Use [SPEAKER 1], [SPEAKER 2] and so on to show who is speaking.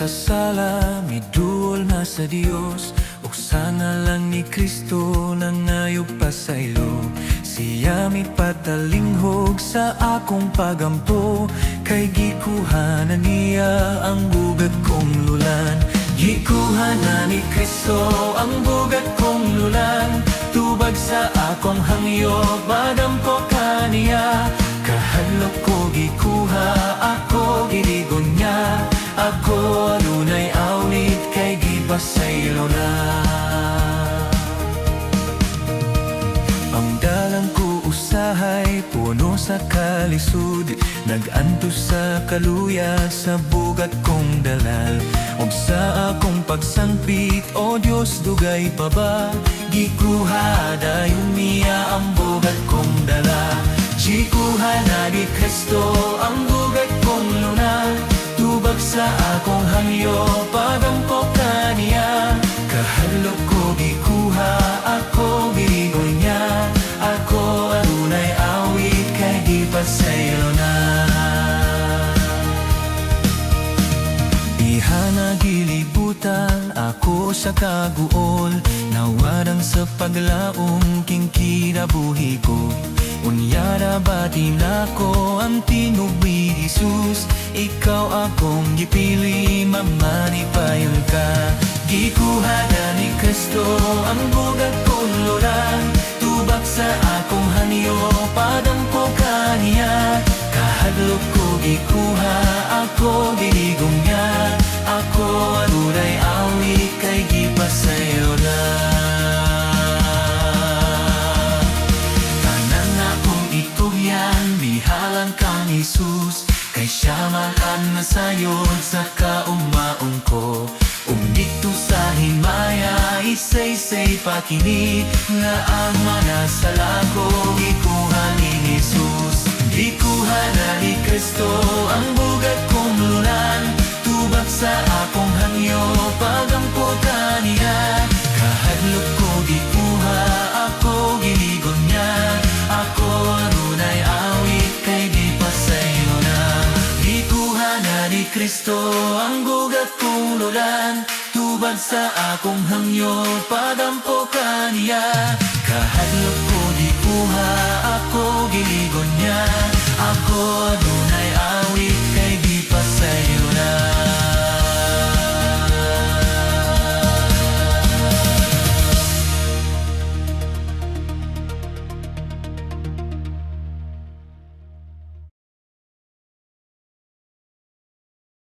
[SPEAKER 1] sala, midul na sa Dios. O sana lang ni Kristo nangayo pa sa ilo. Siya mi patalinghog sa akong pagampo, kay gikuhanan niya ang bugat kong lulan. Gikuhanan ni Kristo ang bugat kong lulan, tubag sa akong hangyo, madampo ka niya. Kahadlok ko gikuha, ako giligon niya. Ako adunay awit, kay gipasaylo na. Ang dalang ko usahay, puno sa kalisud, nag-antos sa kaluya sa bugat kong dalal. Og sa akong pagsangpit, o Diyos, dugay pa ba? Gikuha dayon niya ang bugat kong dala. Gikuha na ni Kristo ang bugat kong lunan, tubag sa akong hangyo, pagampo ka niya. Kahadlok ko gikuha, ako biligoy niya. Ako adunay awit, kay gipasaylo na. Ihana gilibutan ako sa kaguol, nawadang sa paglaong king kinabuhi ko. Unyara batin ako ang tinubi Jesus, ikaw akong gipili, mamanipayon ka. Gikuha na ni Kristo ang bugat kong lulan, tubag sa akong hanyo, padampo ka niya. Kahadlok ko gikuha, ako giligong niya. Ako adunay awit, kay gipasaylo na. Tanan akong itugyan, bihalang kang Jesus, kay siya man ang nasayod sa kaumaong ko. Dito sa himaya, isay-say pakini, nga ang manasala ko, gikuha ni Jesus. Gikuha na ni Kristo ang bugat kong lunan, tubag sa akong hangyo, pagampo ka niya. Kahadlok ko gikuha, ako giligon niya. Ako adunay awit, kay gipasaylo na. Gikuha na ni Kristo ang bugat kong lunan, tubag sa akong hangyo, padampo ka niya. Kahadlok ko gikuha, ako giligon niya. Ako